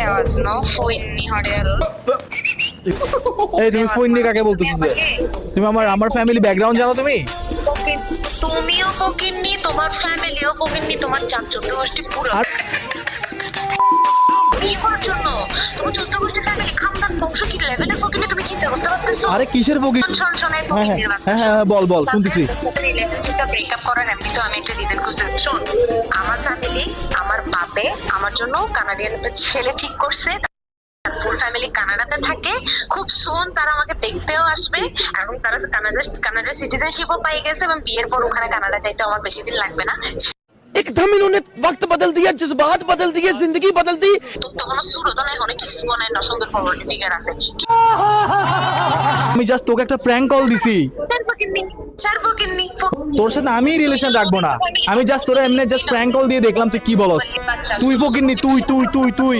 আওয়াজ নো ফইন্নি হড়ের এই তুমি ফোন কাকে বলতেছো যে তুমি আমার ফ্যামিলি ব্যাকগ্রাউন্ড জানো তুমি? তুমিও ফকিন্নি, তোমার ফ্যামিলিও ফকিন্নি, তোমার চাচত গোষ্ঠী পুরো বিয়ে করার জন্য তোমার চোদ্দ গোষ্ঠী ফ্যামিলি খানদান বংশ কি লেভেলের ফকিন্নি তুমি চিন্তা করতে পারতেছো? আরে কিসের ফকির? শোনাই হ্যাঁ ফকিন্নির বাচ্চা। হ্যাঁ বল বল শুনতেছি। রিলেশনশিপটা ব্রেকআপ করার এমনি তো আমি একটা রিজন খুঁজতে শোন, আমার ফ্যামিলি আমার বাপে আমার জন্য কানাডিয়ান একটা ছেলে ঠিক করছে, ফুল ফ্যামিলি কানাডাতে থাকে, খুব সোন তারা আমাকে দেখতেও আসবে এবং তারা কানাডার সিটিজেনশিপও পাই গেছে এবং বিয়ের পর ওখানে কানাডা যাইতে আমার বেশি দিন লাগবে না। एकदम इन्होंने वक्त बदल दिया, जज्बात बदल दिए, जिंदगी बदल दी। তো তখন সুরত নাই, অনেক কিছু নাই, না সুন্দর ফরওয়ার্ড ফিগার আছে। আমি জাস্ট তোকে একটা প্র্যাঙ্ক কল দিছি। সার্বকিন্নি তোর সাথে আমি রিলেশন রাখবো না, আমি জাস্ট তোরা এমনি জাস্ট প্র্যাঙ্ক কল দিয়ে দেখলাম তুই কি বলস। তুই ফকিরনি, তুই তুই তুই তুই